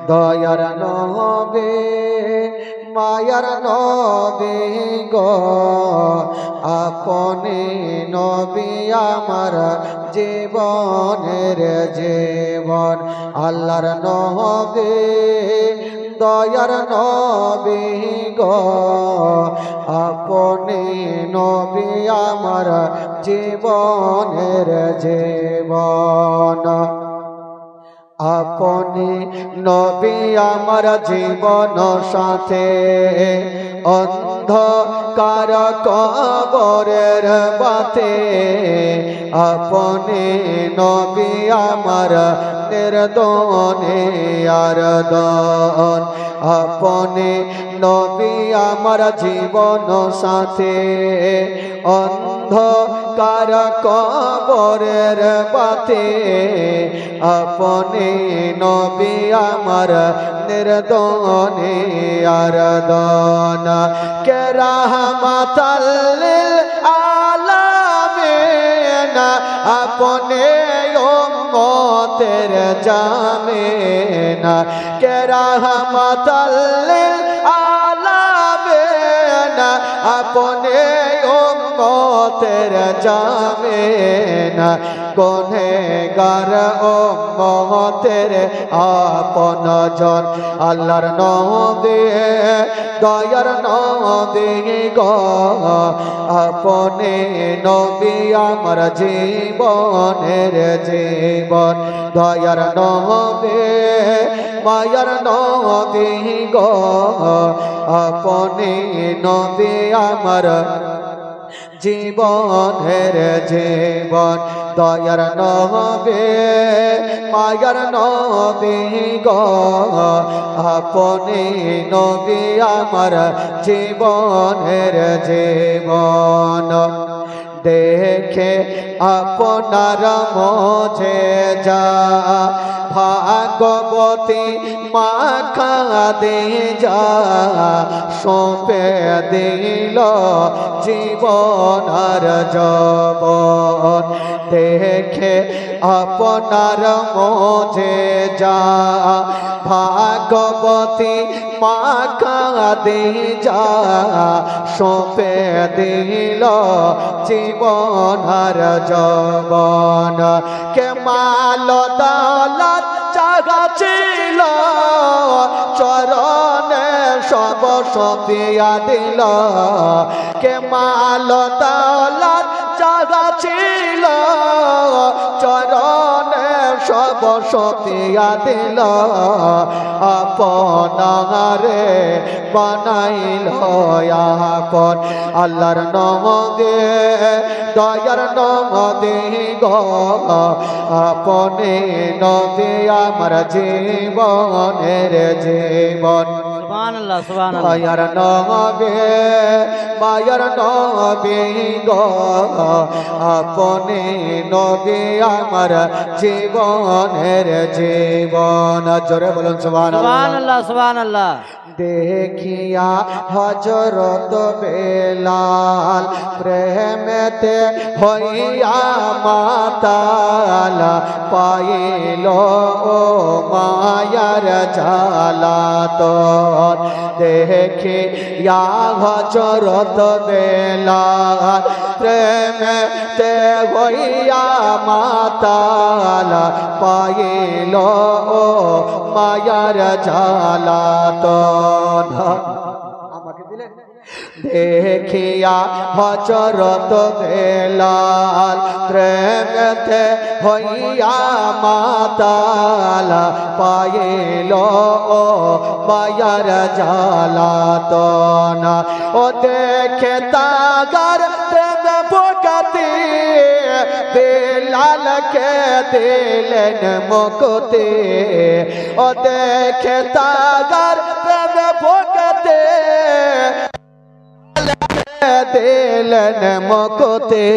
দয়ার নবী মায়ার নবী গো আপনি নবী আমার জীবনের জীবন আল্লাহর নবী দয়ার নবী গো আপনি নবী আমার জীবনের জীবন আপনি নবী আমার জীবন সাথে অন্ধকার কবরের বাতে আপনি নবী আমার নির্দনে আর দন আপনি নবী আমার জীবন সাথে অন্ধকার কবরের বাতে আপনি নবী আমার নির্দনে আর দন কে রাহমাতাল লিল আলামিন আপনি উম্মতের জামিন কে রাহমাতাল লিল আলামিন আপনি উম্মতের জামিন গুনেহগার উম্মতের আপন জন আল্লাহর নবী দয়ার নবী গো আপনি নবী আমার জীবনের জীবন দয়ার নবী মায়ার নবী গো আপনি নবী আমার জীবনের জীবন দয়ার নবী মায়ার নবী গো আপনি নবী আমার জীবনের জীবন দেখে আপনার মজে যা ভাগবতী মাখা দে যা সঁপে দিল জীবন আর যৌবন দেখে আপনার মজে যা ভাগবতী মাখা দে যা সঁপে দিল জীবন আর যৌবন কে মাল দৌলত জাগা ছিল চরণে সব সপিয়া দিল কে মাল দৌলত জাগা ছিল চরণে সব সপিয়া দিল আপনারে বানাইল আপন আল্লাহর নবী দয়ার নবী গো আপনি নবী আমার জীবনের জীবন সুবহানাল্লাহ সুবহানাল্লাহ দয়ার নবী মায়ার নবী গো আপনি নবী আমার জীবনের জীবন জোরে বলুন সুবহানাল্লাহ সুবহানাল্লাহ দেখিয়া হযরত বেলাল প্রেমেতে হইয়া মাতাল পাইল ও মায়ার জালাতন দেখিয়া হযরত বেলাল প্রেমেতে হইয়া মাতাল পাইল ও মায়ার জালাতন আমাকে দিলেন দেখিয়া হযরত বেলাল প্রেমেতে হইয়া মাতাল পাইল ও মায়ার জালাতন ও দেখে তাগার প্রেম বকাতে বেলালকে দিলেন মুক্তি ও দেখে তাগার প্রেম বকাতে দিলেন মুক্তি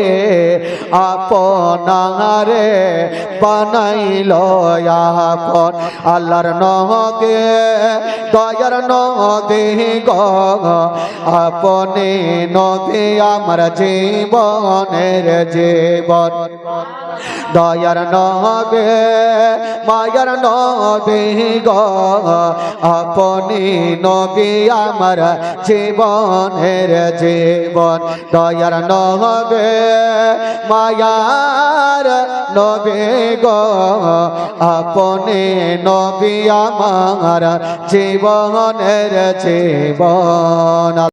আপনারে বানাইল আপন আল্লাহর নবী দয়ার নবী গো আপনি নবী আমার জীবনের জীবন দয়ার নবী মায়ার নবী গো আপনি নবী আমার জীবনের জীবন দয়ার নবী মায়ার নবী গো আপনি নবী আমার জীবনের জীবন